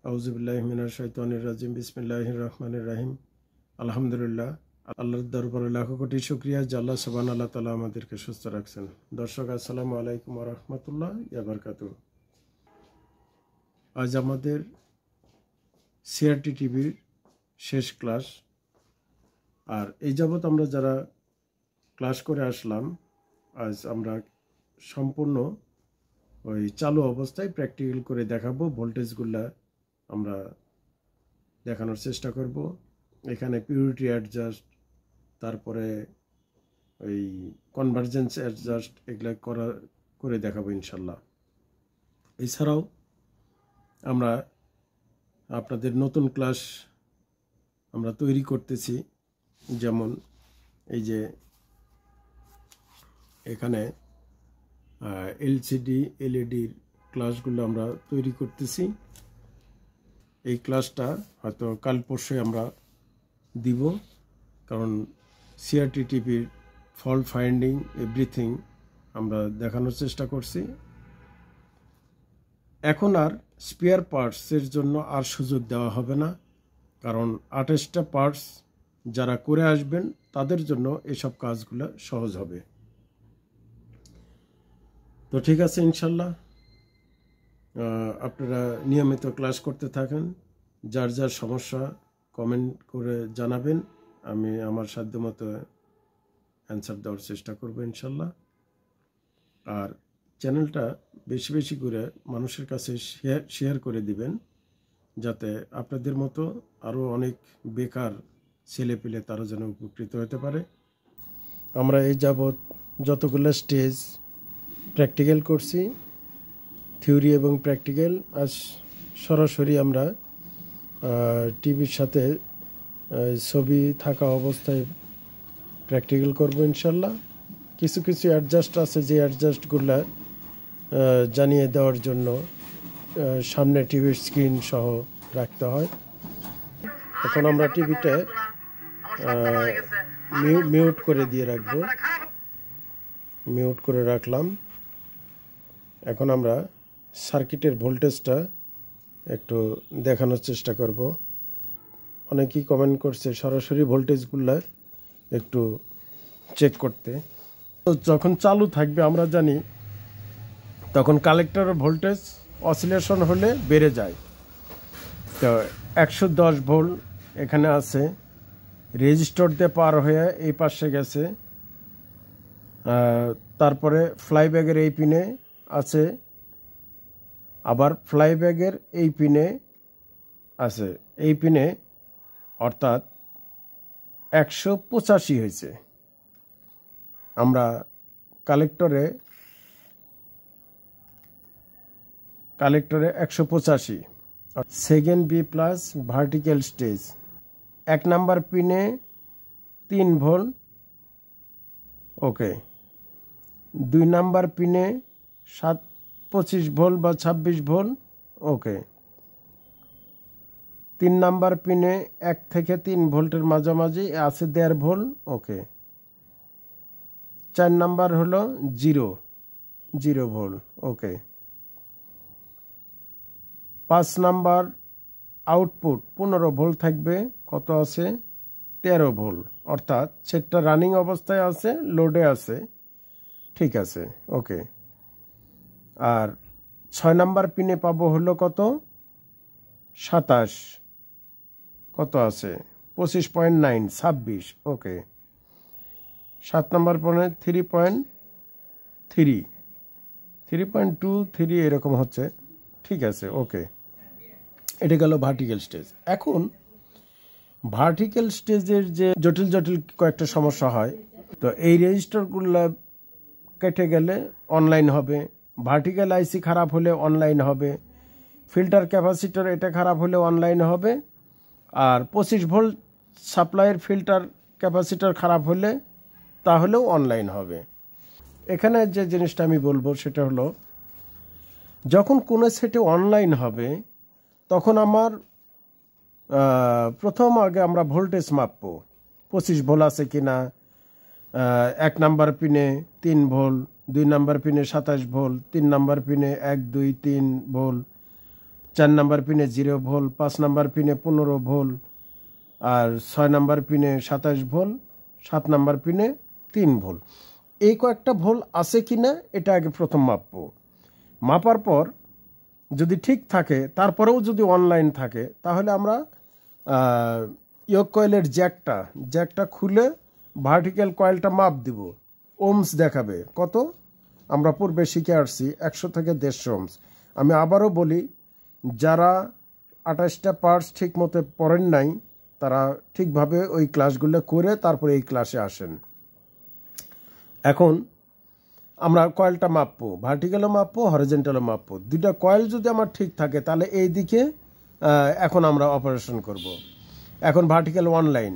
আউযুবিল্লাহি মিনাশ শাইতানির রাজিম। বিসমিল্লাহির রহমানির রহিম। আলহামদুলিল্লাহ, আল্লাহর দরবারে লাখো কোটি শুকরিয়া যে আল্লাহ সুবহানাহু ওয়া তাআলা আমাদেরকে সুস্থ রাখছেন। দর্শক, আসসালামু আলাইকুম ওয়া রাহমাতুল্লাহি ওয়া বারাকাতুহু। আজ আমাদের সিআরটি টিভির শেষ ক্লাস। আর এই যাবৎ আমরা যারা ক্লাস করে আসলাম, আজ আমরা সম্পূর্ণ ওই চালু অবস্থায় প্র্যাকটিক্যাল করে দেখাবো। ভোল্টেজগুলা আমরা দেখানোর চেষ্টা করব। এখানে পিউরিটি অ্যাডজাস্ট, তারপরে ওই কনভার্জেন্স অ্যাডজাস্ট, এগুলো করে দেখাবো ইনশাল্লাহ। এছাড়াও আমরা আপনাদের নতুন ক্লাস আমরা তৈরি করতেছি। যেমন এই যে এখানে এলসিডি এলইডির ক্লাসগুলো আমরা তৈরি করতেছি। এই ক্লাসটা হয়তো কাল পরশু আমরা দিব, কারণ সিআরটি টিভির ফল্ট ফাইন্ডিং এভরিথিং আমরা দেখানোর চেষ্টা করছি। এখন আর স্পেয়ার পার্টসের জন্য আর সুযোগ দেওয়া হবে না, কারণ 28টা পার্টস যারা করে আসবেন তাদের জন্য এসব কাজগুলো সহজ হবে। তো ঠিক আছে, ইনশাল্লাহ আপনারা নিয়মিত ক্লাস করতে থাকেন। যার যার সমস্যা কমেন্ট করে জানাবেন, আমি আমার সাধ্যমতো অ্যান্সার দেওয়ার চেষ্টা করব ইনশাল্লাহ। আর চ্যানেলটা বেশি বেশি করে মানুষের কাছে শেয়ার করে দিবেন, যাতে আপনাদের মতো আরও অনেক বেকার ছেলেপিলে তারা যেন উপকৃত হতে পারে। আমরা এই যাবৎ যতগুলো স্টেজ প্র্যাকটিক্যাল করছি, থিওরি এবং প্র্যাকটিক্যাল, আজ সরাসরি আমরা টিভির সাথে ছবি থাকা অবস্থায় প্র্যাকটিক্যাল করব ইনশাল্লাহ। কিছু কিছু অ্যাডজাস্ট আছে, যে অ্যাডজাস্টগুলো জানিয়ে দেওয়ার জন্য সামনে টিভির স্ক্রিন সহ রাখতে হয়। এখন আমরা টিভিটা মিউট করে দিয়ে রাখবো, মিউট করে রাখলাম। এখন আমরা সার্কিটের ভোল্টেজটা একটু দেখানোর চেষ্টা করব। অনেকেই কমেন্ট করছে সরাসরি ভোল্টেজগুলো একটু চেক করতে। যখন চালু থাকবে আমরা জানি, তখন কালেক্টরের ভোল্টেজ অসিলেশন হলে বেড়ে যায়। তো 110 ভোল্ট এখানে আছে, রেজিস্টর দিয়ে পার হয়ে এই পাশে গেছে। তারপরে ফ্লাইব্যাগের এই পিনে আছে, আবার ফ্লাইব্যাগের এই পিনে আছে, এই পিনে অর্থাৎ 185 হয়েছে। আমরা কালেক্টরে 185, second B plus vertical stage. 1 number পিনে 3 ভোল্ট, ওকে। 2 নাম্বার পিনে 25 ভোল্ট বা 26 ভোল্ট, ওকে। 3 নাম্বার পিনে 1 থেকে 3 ভোল্টের মাঝামাঝি আছে 1.5 ভোল্ট, ওকে। 4 নাম্বার হলো 0 ভোল্ট, ওকে। 5 নাম্বার আউটপুট 15 ভোল্ট থাকবে, কত আছে 13 ভোল্ট, অর্থাৎ সেটটা রানিং অবস্থায় আছে, লোডে আছে, ঠিক আছে, ওকে। আর 6 নাম্বার পিনে পাবো হলো কত 27, কত আছে 25.9, 26, ওকে। 7 নাম্বার পিনে 3.2 এরকম হচ্ছে, ঠিক আছে, ওকে। এটা গেল ভার্টিক্যাল স্টেজ। এখন ভার্টিক্যাল স্টেজের যে জটিল জটিল কয়েকটা সমস্যা হয়, তো এই রেজিস্টারগুলো কেটে গেলে অনলাইন হবে, ভার্টিক্যাল আইসি খারাপ হলে অনলাইন হবে, ফিল্টার ক্যাপাসিটর এটা খারাপ হলে অনলাইন হবে, আর 25 ভোল্ট সাপ্লাইয়ের ফিল্টার ক্যাপাসিটর খারাপ হলে তাহলেও অনলাইন হবে। এখানে যে জিনিসটা আমি বলবো সেটা হলো, যখন কোনো সেটে অনলাইন হবে তখন আমার প্রথম আগে আমরা ভোল্টেজ মাপবো, 25 ভোল্ট আছে কিনা। 1 নাম্বার পিনে 3 ভোল্ট, 2 নাম্বার পিনে 27 ভোল্ট, 3 নাম্বার পিনে 1, 2, 3 ভোল্ট, 4 নাম্বার পিনে 0 ভোল্ট, 5 নাম্বার পিনে 15 ভোল্ট, আর 6 নাম্বার পিনে 27 ভোল্ট, 7 নাম্বার পিনে 3 ভোল্ট। এই কয়েকটা ভোল্ট আছে কিনা এটা আগে প্রথম মাপবো। মাপার পর যদি ঠিক থাকে, তারপরেও যদি অনলাইন থাকে, তাহলে আমরা ইয়োগ কয়েলের জ্যাকটা খুলে ভার্টিক্যাল কয়েলটা মাপ দিব। ওমস দেখাবে কত, আমরা পূর্বে শিখে আসছি 100 থেকে 150 ওমস। আমি আবারও বলি, যারা 28টা পার্টস ঠিক মতো পড়েন নাই, তারা ঠিকভাবে ওই ক্লাসগুলো করে তারপরে এই ক্লাসে আসেন। এখন আমরা কয়েলটা মাপবো, ভার্টিক্যালও মাপবো, হরিজন্টালও মাপবো। দুইটা কয়েল যদি আমার ঠিক থাকে, তাহলে এই দিকে এখন আমরা অপারেশন করব। এখন ভার্টিক্যাল অনলাইন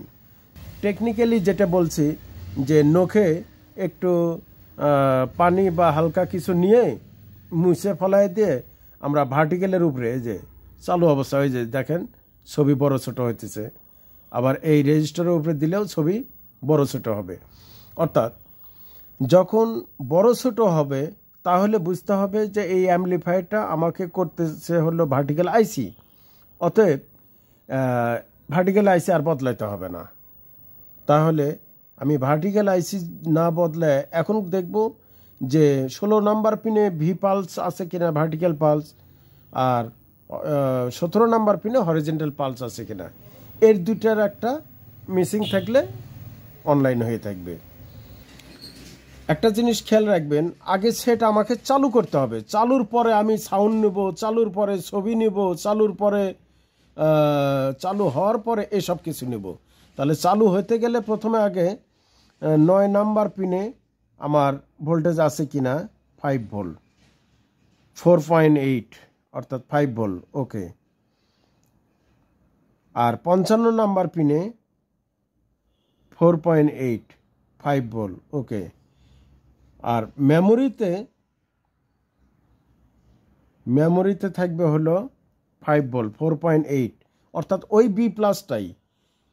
টেকনিক্যালি যেটা বলছি, যে নখে একটু পানি বা হালকা কিছু নিয়ে মুছে ফেলায় দিয়ে আমরা ভার্টিক্যালের উপরে, এই যে চালু অবস্থা, ওই যে দেখেন ছবি বড় ছোট হইতেছে, আবার এই রেজিস্টারের উপরে দিলেও ছবি বড় ছোট হবে। অর্থাৎ যখন বড় ছোট হবে, তাহলে বুঝতে হবে যে এই অ্যাম্পলিফায়ারটা আমাকে করতেছে হলো ভার্টিক্যাল আইসি। অতএব ভার্টিক্যাল আইসি আর বদলাইতে হবে না। তাহলে আমি ভার্টিক্যাল আইসি না বদলে এখন দেখব যে 16 নাম্বার পিনে ভি পালস আছে কিনা, ভার্টিক্যাল পালস, আর 17 নাম্বার পিনে হরিজন্টাল পালস আছে কিনা। এর দুটার একটা মিসিং থাকলে অনলাইন হয়ে থাকবে। একটা জিনিস খেয়াল রাখবেন, আগে সেট আমাকে চালু করতে হবে। চালুর পরে আমি সাউন্ড নেব, চালুর পরে ছবি নেব, চালুর পরে চালু হওয়ার পরে এসব কিছু নেব। তাহলে চালু হতে গেলে প্রথমে আগে 9 নাম্বার পিনে আমার ভোল্টেজ আছে কিনা, 5 ভোল্ট, 4.8 অর্থাৎ 5 ভোল্ট, ওকে। আর 55 নাম্বার পিনে 4.8, 5 ভোল্ট, ওকে। আর মেমোরিতে থাকবে হলো 5 ভোল্ট, 4.8, অর্থাৎ ওই বি প্লাসটাই।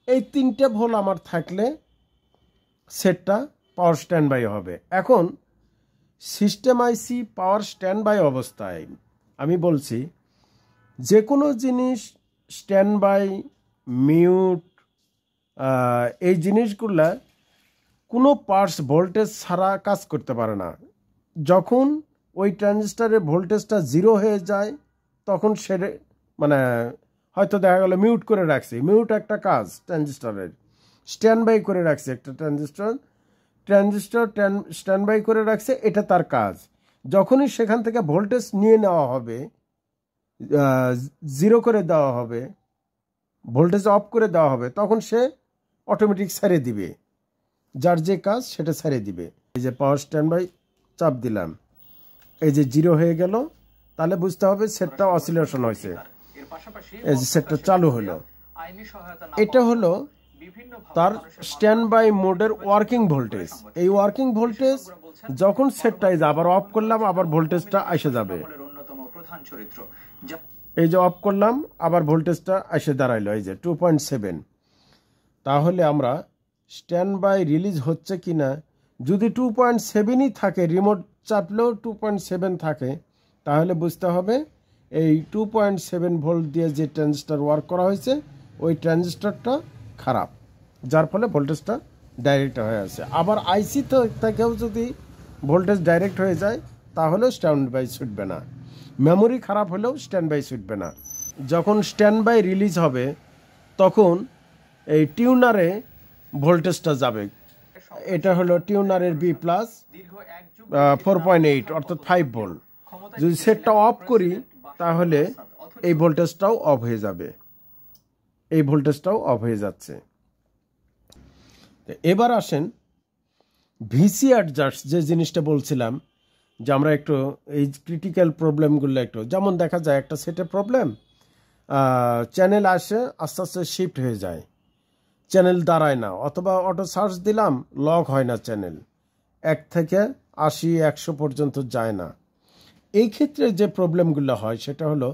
এই 3টে ভোল্ট আমার থাকলে সেটটা পাওয়ার স্ট্যান্ড বাই হবে। এখন system IC power standby অবস্থায় আমি বলছি, যে কোনো জিনিস স্ট্যান্ড বাই, মিউট, এই জিনিসগুলা কোনো পার্টস ভোল্টেজ ছাড়া কাজ করতে পারে না। যখন ওই ট্রানজিস্টারের ভোল্টেজটা 0 হয়ে যায়, তখন সে মানে হয়তো দেখা গেল মিউট করে রাখছে। মিউট একটা কাজ ট্রানজিস্টারের, স্ট্যান্ড বাই করে রাখছে একটা ট্রানজিস্টার স্ট্যান্ড বাই করে রাখছে, এটা তার কাজ। যখনই সেখান থেকে ভোল্টেজ নিয়ে নেওয়া হবে, 0 করে দেওয়া হবে, ভোল্টেজ অফ করে দেওয়া হবে, তখন সে অটোমেটিক ছেড়ে দিবে, যার যে কাজ সেটা ছেড়ে দিবে। এই যে পাওয়ার স্ট্যান্ড বাই চাপ দিলাম, এই যে 0 হয়ে গেল, তাহলে বুঝতে হবে সেটটা অসিলেশন হয়েছে, এই যে সেটটা চালু হলো। এটা হলো তার স্ট্যান্ড বাই মোডের ওয়ার্কিং ভোল্টেজ। এই ওয়ার্কিং ভোল্টেজ যখন সেটটা আবার অফ করলাম, আবার ভোল্টেজটা এসে যাবে। এই যে অফ করলাম, আবার ভোল্টেজটা এসে দাঁড়াইলো, এই যে 2.7। তাহলে আমরা স্ট্যান্ড বাই রিলিজ হচ্ছে কিনা, যদি 2.7ই থাকে, রিমোট চাপলেও 2.7 থাকে, তাহলে বুঝতে হবে এই 2.7 ভোল্ট দিয়ে যে ট্রানজিস্টার ওয়ার্ক করা হয়েছে, ওই ট্রানজিস্টারটা খারাপ, যার ফলে ভোল্টেজটা ডাইরেক্ট হয়ে আছে। আবার আইসি থেকেও যদি ভোল্টেজ ডাইরেক্ট হয়ে যায়, তাহলেও স্ট্যান্ড বাই ছুটবে না। মেমোরি খারাপ হলেও স্ট্যান্ড বাই ছুটবে না। যখন স্ট্যান্ড বাই রিলিজ হবে, তখন এই টিউনারে ভোল্টেজটা যাবে। এটা হলো টিউনারের বি প্লাস, 4.8 অর্থাৎ 5 ভোল্ট। যদি সেটটা অফ করি, তাহলে এই ভোল্টেজটাও অফ হয়ে যাবে, এই ভোল্টেজটাও অফ হয়ে যাচ্ছে। এবার আসেন ভিসি অ্যাডজাস্ট, যে জিনিসটা বলছিলাম, যে আমরা একটু এই ক্রিটিক্যাল প্রবলেমগুলো একটু, যেমন দেখা যায় একটা সেটে প্রবলেম, চ্যানেল আসে আস্তে আস্তে শিফট হয়ে যায়, চ্যানেল দাঁড়ায় না, অথবা অটো সার্চ দিলাম, লক হয় না, চ্যানেল 1 থেকে 80, 100 পর্যন্ত যায় না। এই ক্ষেত্রে যে প্রবলেমগুলো হয় সেটা হলো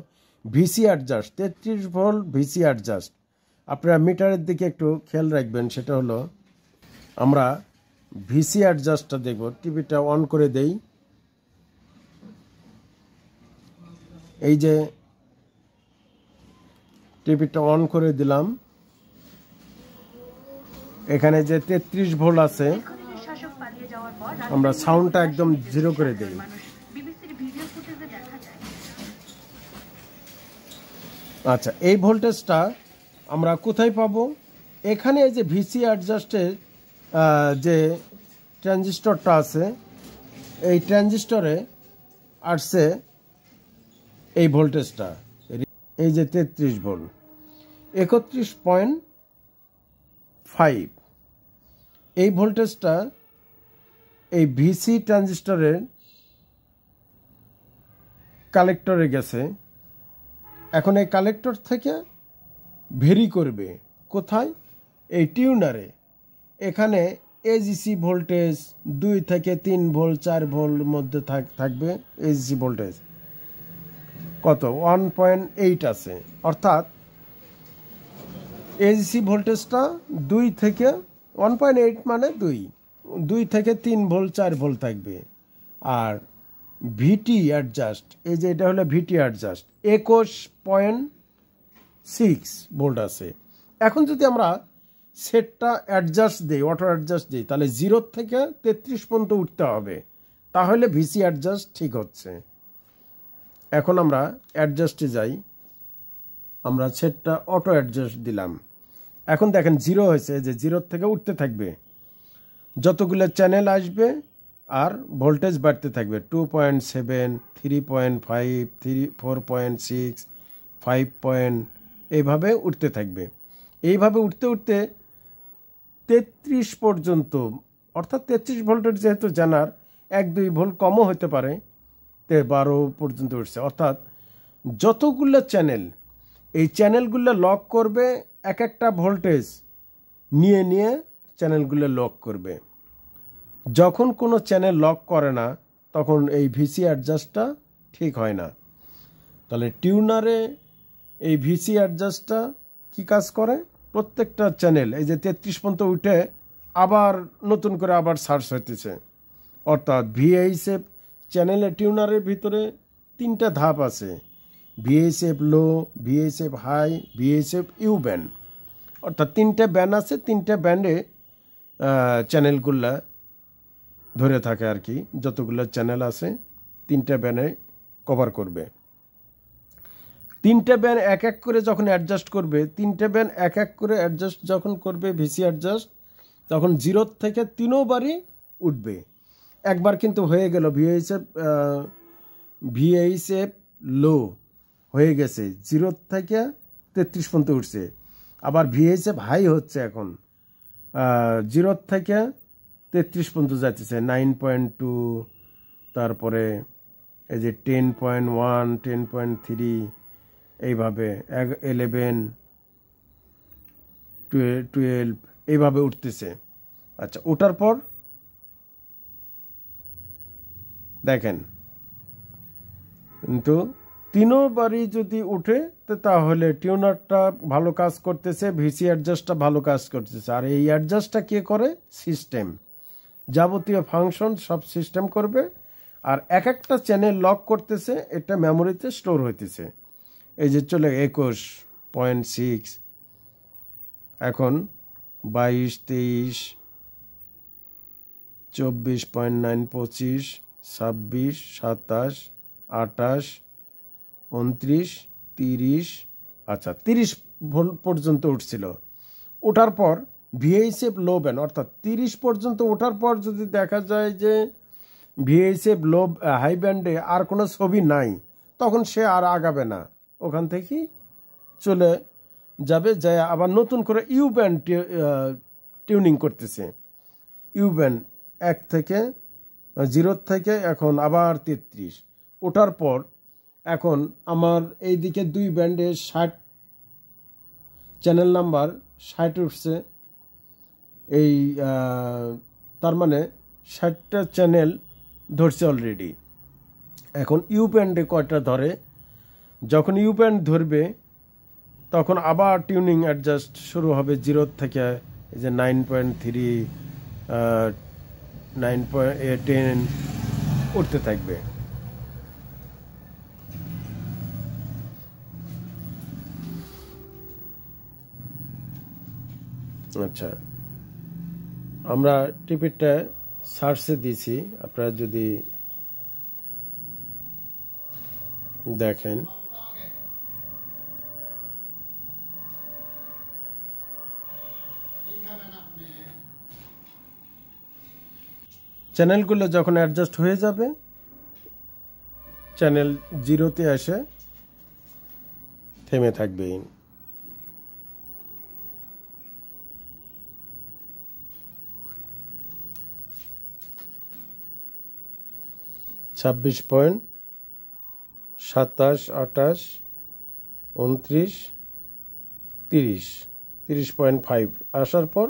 VC adjust, 33 volt VC adjust. আপনারা মিটারের দিকে একটু খেয়াল রাখবেন, সেটা হলো আমরা ভিসি অ্যাডজাস্টটা দেখব। টিভিটা অন করে দেই, এই যে টিভিটা অন করে দিলাম। এখানে যে 33 ভোল্ট আছে, আমরা সাউন্ডটা একদম জিরো করে দিই। আচ্ছা, এই ভোল্টেজটা আমরা কোথায় পাবো? এখানে এই যে ভিসি অ্যাডজাস্টের যে ট্রানজিস্টরটা আছে, এই ট্রানজিস্টরে আসছে এই ভোল্টেজটা, এই যে 33 ভোল্ট, 31.5। এই ভোল্টেজটা এই ভিসি ট্রানজিস্টরের কালেক্টরে গেছে। এখন এই কালেক্টর থেকে ভেরি করবে কোথায়? এই টিউনারে। এখানে এজিসি ভোল্টেজ 2 থেকে 3 ভোল্ট 4 ভোল্ট মধ্যে থাকবে। এজিসি ভোল্টেজ কত? 1.8 আছে, অর্থাৎ এজিসি ভোল্টেজটা 2 থেকে 1.8 মানে 2 থেকে 3 ভোল্ট 4 ভোল্ট থাকবে। আর ভিটি অ্যাডজাস্ট, এই যে এটা হলো ভিটি অ্যাডজাস্ট 21.6 ভোল্ট আছে। এখন যদি আমরা সেটটা অ্যাডজাস্ট দিই, অটো অ্যাডজাস্ট দিই, তাহলে 0 থেকে 33 পর্যন্ত উঠতে হবে, তাহলে ভিসি অ্যাডজাস্ট ঠিক হচ্ছে। এখন আমরা অ্যাডজাস্টে যাই, আমরা সেটটা অটো অ্যাডজাস্ট দিলাম। এখন দেখেন 0 হয়েছে, যে 0 থেকে উঠতে থাকবে, যতগুলো চ্যানেল আসবে আর ভোল্টেজ বাড়তে থাকবে। 2.7, 3.5, 4.6, 5. এইভাবে উঠতে থাকবে। এইভাবে উঠতে উঠতে 33 পর্যন্ত, অর্থাৎ 33 ভোল্টের যেহেতু জানার 1-2 ভোল্ট কমও হতে পারে, 12 পর্যন্ত উঠছে। অর্থাৎ যতগুলো চ্যানেল, এই চ্যানেলগুলো লক করবে, এক একটা ভোল্টেজ নিয়ে নিয়ে চ্যানেলগুলো লক করবে। যখন কোনো চ্যানেল লক করে না, তখন এই ভিসি অ্যাডজাস্টটা ঠিক হয় না। তাহলে টিউনারে এই ভিসি অ্যাডজাস্টটা কি কাজ করে? প্রত্যেকটা চ্যানেল এই যে 33 পর্যন্ত উঠে আবার নতুন করে আবার সার্চ হইতেছে। অর্থাৎ ভিএইচএফ চ্যানেলে টিউনারের ভিতরে 3টা ধাপ আছে: VHF low, VHF high, VHF U band. অর্থাৎ 3টে ব্যান্ড আছে, 3টে ব্যান্ডে চ্যানেলগুলা ধরে থাকে আর কি। যতগুলো চ্যানেল আছে 3টে ব্যান্ডে কভার করবে। 3টে ব্যান্ড এক এক করে যখন অ্যাডজাস্ট করবে, 3টে ব্যান্ড এক এক করে অ্যাডজাস্ট যখন করবে ভিসি অ্যাডজাস্ট, তখন 0 থেকে 3 বারই উঠবে। একবার কিন্তু হয়ে গেল, ভিএইচএফ লো হয়ে গেছে, 0 থেকে 33 পর্যন্ত উঠছে। আবার ভিএইচএফ হাই হচ্ছে, এখন 0 থেকে 33 পর্যন্ত যাচ্ছে, 9.2, তারপরে এই যে 10.1, 10.3, এইভাবে 11, 12 এইভাবে উঠতেছে। আচ্ছা, ওঠার পর দেখেন, কিন্তু 3 বারই যদি উঠে তাহলে টিউনারটা ভালো কাজ করতেছে, ভিসি অ্যাডজাস্টটা ভালো কাজ করতেছে। আর এই অ্যাডজাস্টটা কে করে? সিস্টেম। যাবতীয় ফাংশন সব সিস্টেম করবে। আর এক একটা চ্যানেল লক করতেছে, এটা মেমোরিতে স্টোর হইতেছে। এই যে চলে 21.6, এখন 22, 23, 24.9, 25, 26, 27, 28, 29, 30। আচ্ছা, 30 ভোল্ট পর্যন্ত উঠছিল। ওঠার পর ভিএইচএফ লো ব্যান্ড, অর্থাৎ 30 পর্যন্ত ওঠার পর যদি দেখা যায় যে ভিএইচএফ লো হাই ব্যান্ডে আর কোনো ছবি নাই, তখন সে আর আগাবে না, ওখান থেকেই চলে যাবে, যায় আবার নতুন করে ইউ ব্যান্ড টিউনিং করতেছে। ইউ ব্যান্ড 1 থেকে 0 থেকে এখন আবার 33 ওঠার পর, এখন আমার এই দিকে 2 ব্যান্ডে 60 চ্যানেল নাম্বার 60 উঠছে। এই তার মানে 60টা চ্যানেল ধরছে অলরেডি। এখন ইউ ব্যান্ডে কয়টা ধরে? যখন ইউ ব্যান্ড ধরবে, তখন আবার টিউনিং অ্যাডজাস্ট শুরু হবে 0 থেকে, এই যে 9.3, 9.10 উঠতে থাকবে। আচ্ছা, আমরা টিপিটটা সার্চে দিয়েছি, আপনারা যদি দেখেন চ্যানেলগুলো যখন অ্যাডজাস্ট হয়ে যাবে, চ্যানেল 0-তে এসে থেমে থাকবে। 26 পয়েন্ট 27, 28, 29, 30, 30.5 আসার পর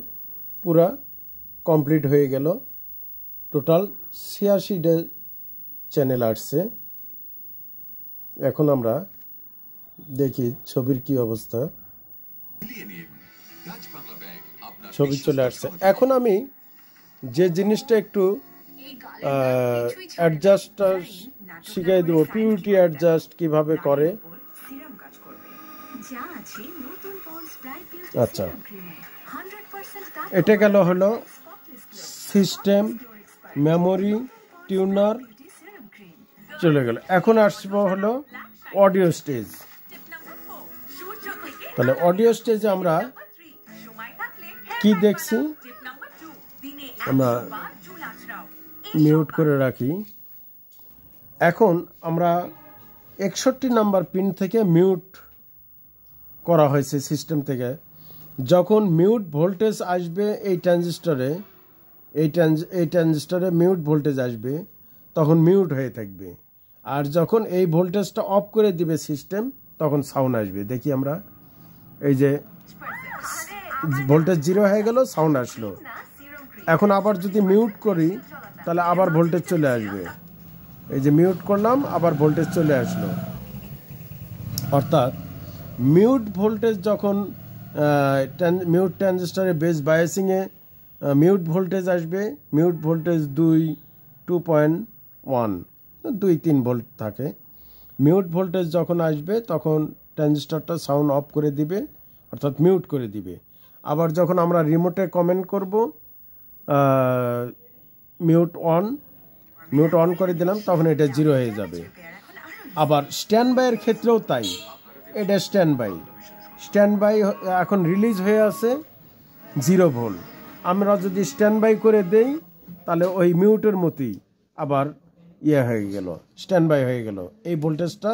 পুরা কমপ্লিট হয়ে গেল। টোটাল 86টা চ্যানেল আসছে। এখন আমরা দেখি ছবির কি অবস্থা। ছবি চলে আসছে। এখন আমি যে জিনিসটা একটু অ্যাডজাস্টটা শিখিয়ে দেবো, পিউরিটি অ্যাডজাস্ট কিভাবে করে। আচ্ছা, এটা গেল হলো সিস্টেম, মেমোরি, টিউনার চলে গেল। এখন আসবো হলো অডিও স্টেজ। তাহলে অডিও স্টেজে আমরা কি দেখছি, আমরা মিউট করে রাখি। এখন আমরা 61 নাম্বার পিন থেকে মিউট করা হয়েছে সিস্টেম থেকে। যখন মিউট ভোল্টেজ আসবে এই ট্রানজিস্টরে, এই ট্রানজিস্টরে মিউট ভোল্টেজ আসবে, তখন মিউট হয়ে থাকবে। আর যখন এই ভোল্টেজটা অফ করে দিবে সিস্টেম, তখন সাউন্ড আসবে। দেখি আমরা, এই যে ভোল্টেজ 0 হয়ে গেল, সাউন্ড আসলো। এখন আবার যদি মিউট করি তাহলে আবার ভোল্টেজ চলে আসবে। এই যে মিউট করলাম, আবার ভোল্টেজ চলে আসলো। অর্থাৎ মিউট ভোল্টেজ যখন মিউট ট্রানজিস্টরের বেস বায়াসিংয়ে মিউট ভোল্টেজ আসবে, মিউট ভোল্টেজ 2.1, 2-3 ভোল্ট থাকে। মিউট ভোল্টেজ যখন আসবে তখন ট্রানজিস্টরটা সাউন্ড অফ করে দিবে, অর্থাৎ মিউট করে দিবে। আবার যখন আমরা রিমোটে কমেন্ট করব মিউট অন করে দিলাম, তখন এটা 0 হয়ে যাবে। আবার স্ট্যান্ড বাইয়ের ক্ষেত্রেও তাই, এটা স্ট্যান্ড বাই এখন রিলিজ হয়ে আছে 0 ভোল্ট। আমরা যদি স্ট্যান্ড বাই করে দেই তাহলে ওই মিউটের মতোই আবার হয়ে গেল, স্ট্যান্ড বাই হয়ে গেল। এই ভোল্টেজটা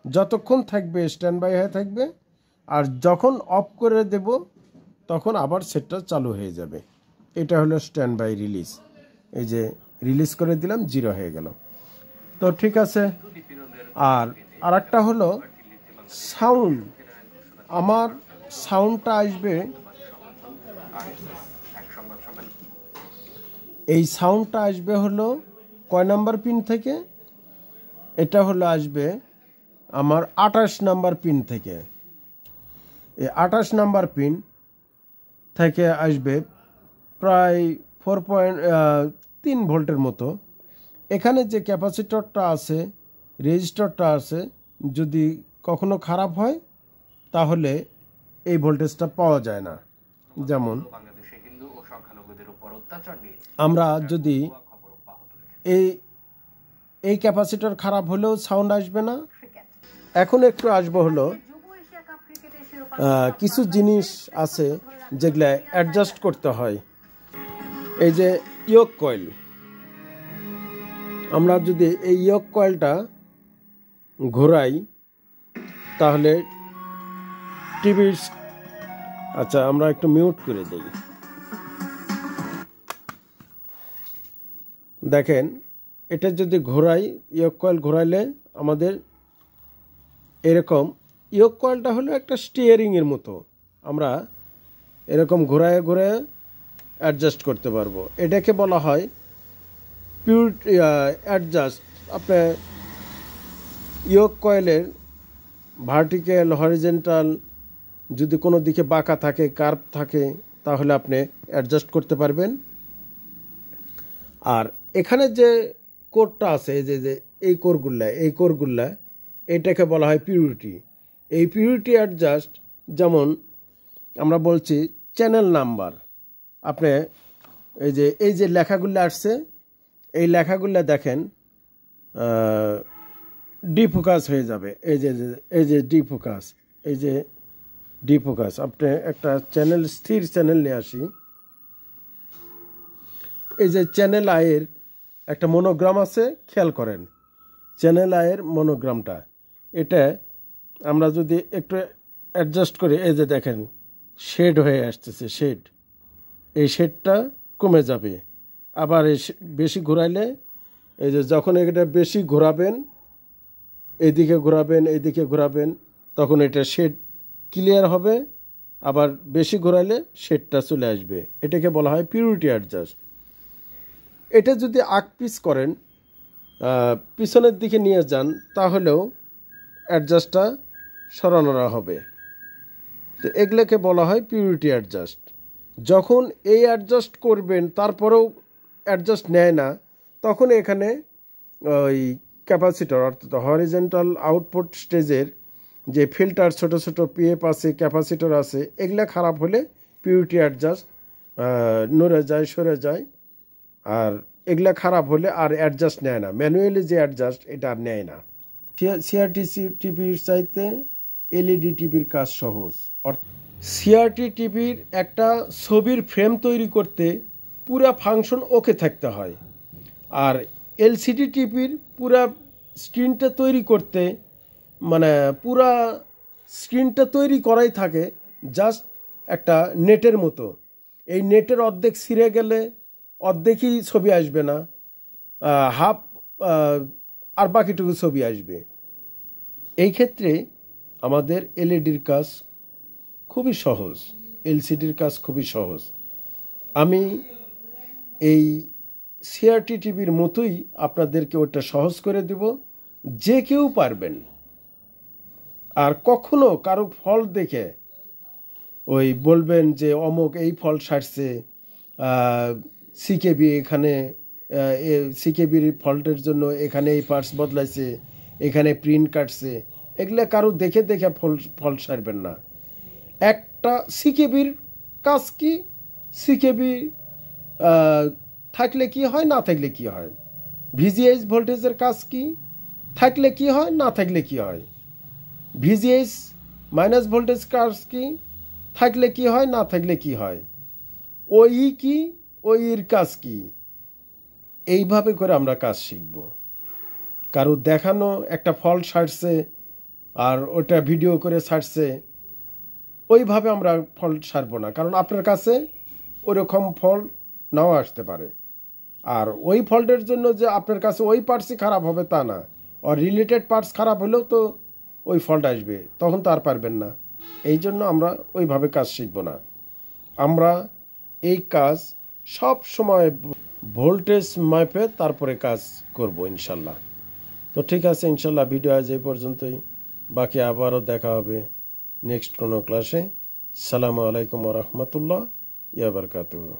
যতক্ষণ থাকবে স্ট্যান্ড বাই হয়ে থাকবে, আর যখন অফ করে দেব তখন আবার সেটটা চালু হয়ে যাবে। এটা হলো স্ট্যান্ড বাই রিলিজ। এই যে রিলিজ করে দিলাম, 0 হয়ে গেল। তো ঠিক আছে। আর আরেকটা হলো সাউন্ড। আমার সাউন্ডটা আসবে, এই সাউন্ডটা আসবে হলো কয় নাম্বার পিন থেকে? এটা হলো আসবে আমার 28 নাম্বার পিন থেকে। এই 28 নাম্বার পিন থেকে আসবে প্রায় 4.3 ভোল্টের মতো। এখানে যে ক্যাপাসিটরটা আছে, রেজিস্টরটা আছে, যদি কখনো খারাপ হয় তাহলে এই ভোল্টেজটা পাওয়া যায় না। যেমন আমরা যদি এই ক্যাপাসিটর খারাপ হলেও সাউন্ড আসবে না। এখন একটু আসবো হলো কিছু জিনিস আছে যেগুলা অ্যাডজাস্ট করতে হয়। এই যে ইয়োক কয়েল, আমরা যদি এই ইয়োক কয়েলটা ঘোরাই তাহলে টিভির, আচ্ছা আমরা একটু মিউট করে দেই। দেখেন, এটা যদি ঘোরাই, ইয়োক কয়েল ঘোরাইলে আমাদের এরকম, ইয়োক কয়েলটা হলো একটা স্টিয়ারিংয়ের মতো, আমরা এরকম ঘোরায় ঘোরায় অ্যাডজাস্ট করতে পারবো। এটাকে বলা হয় পিউরিটি অ্যাডজাস্ট। আপনার ইয়োক কয়েলের ভার্টিক্যাল, হরিজেন্টাল যদি কোনো দিকে বাঁকা থাকে, কার্ভ থাকে, তাহলে আপনি অ্যাডজাস্ট করতে পারবেন। আর এখানে যে কোরটা আছে, যে এই কোরগুলা এটাকে বলা হয় পিউরিটি। এই পিউরিটি অ্যাডজাস্ট, যেমন আমরা বলছি চ্যানেল নাম্বার আপনি এই যে লেখাগুলো আসছে, এই লেখাগুলো দেখেন ডিফোকাস হয়ে যাবে। এই যে ডিফোকাস, এই যে ডিফোকাস। আপনি একটা চ্যানেল, স্থির চ্যানেল নিয়ে আসি। এই যে চ্যানেল আয়ের একটা মনোগ্রাম আছে, খেয়াল করেন চ্যানেল আয়ের মনোগ্রামটা। এটা আমরা যদি একটু অ্যাডজাস্ট করি, এই যে দেখেন শেড হয়ে আসতেছে, শেড, এই শেডটা কমে যাবে। আবার বেশি ঘোরাইলে, এই যে যখন এটা বেশি ঘোরাবেন, এইদিকে ঘোরাবেন, তখন এটা শেড ক্লিয়ার হবে। আবার বেশি ঘোরাইলে শেডটা চলে আসবে। এটাকে বলা হয় পিউরিটি অ্যাডজাস্ট। এটা যদি পিস করেন, পিছনের দিকে নিয়ে যান, তাহলেও অ্যাডজাস্টটা সরানোরা হবে। তো এগুলোকে বলা হয় পিউরিটি অ্যাডজাস্ট। যখন এই অ্যাডজাস্ট করবেন তারপরেও অ্যাডজাস্ট নেয় না, তখন এখানে ওই ক্যাপাসিটর, অর্থাৎ হরিজেন্টাল আউটপুট স্টেজের যে ফিল্টার, ছোট ছোট পিএফ আছে, ক্যাপাসিটর আছে, এগুলো খারাপ হলে পিউরিটি অ্যাডজাস্ট নড়ে যায়, সরে যায়। আর এগুলা খারাপ হলে আর অ্যাডজাস্ট নেয় না, ম্যানুয়ালি যে অ্যাডজাস্ট এটা আর নেয় না। সিআরটি টিভির চাইতে এলইডি টিভির কাজ সহজ। সিআরটি টিভির একটা ছবির ফ্রেম তৈরি করতে পুরা ফাংশন ওকে থাকতে হয়, আর এলসিডি টিভির পুরা স্ক্রিনটা তৈরি করতে, মানে পুরা স্ক্রিনটা তৈরি করাই থাকে জাস্ট একটা নেটের মতো। এই নেটের অর্ধেক ছিঁড়ে গেলে অর্ধেকই ছবি আসবে না, হাফ, আর বাকিটুকু ছবি আসবে। এই ক্ষেত্রে আমাদের এলইডির কাজ খুবই সহজ, এলসিডির কাজ খুবই সহজ। আমি এই সিআরটি টিভির মতোই আপনাদেরকে ওটা সহজ করে দেব, যে কেউ পারবেন। আর কখনো কারো ফল্ট দেখে ওই বলবেন যে অমুক এই ফল্ট সারছে, সিকেবি এখানে, সিকেবির ফল্টের জন্য এখানে এই পার্টস বদলাইছে, এখানে প্রিন্ট কাটছে, এগুলো কারো দেখে ফল্ট সারবেন না। একটা সিকেবির কাজ কি, সিকেবি থাকলে কি হয়, না থাকলে কি হয়, ভিজিএইচ ভোল্টেজের কাজ কি, থাকলে কি হয়, না থাকলে কি হয়, ভিজিএইচ মাইনাস ভোল্টেজ কাজ কি, থাকলে কি হয়, না থাকলে কি হয়, ওই কি, ওইর কাজ কি। এইভাবে করে আমরা কাজ শিখব। কারো দেখানো একটা ফল্ট সারছে আর ওটা ভিডিও করে ছাড়ছে, ওইভাবে আমরা ফল্ট সারব না, কারণ আপনার কাছে ওরকম ফল্ট নাও আসতে পারে। আর ওই ফল্টের জন্য যে আপনার কাছে ওই পার্টসই খারাপ হবে তা না, আর রিলেটেড পার্টস খারাপ হলেও তো ওই ফল্ট আসবে, তখন তো আর পারবেন না। এই জন্য আমরা ওইভাবে কাজ শিখব না। আমরা এই কাজ সব সময় ভোল্টেজ মাপে তারপরে কাজ করব ইনশাল্লাহ। তো ঠিক আছে, ইনশাল্লাহ ভিডিও আজ এই পর্যন্তই, বাকি আবারও দেখা হবে নেক্সট কোনো ক্লাসে। আসসালামু আলাইকুম ওয়া রাহমাতুল্লাহ ওয়া বারাকাতুহু।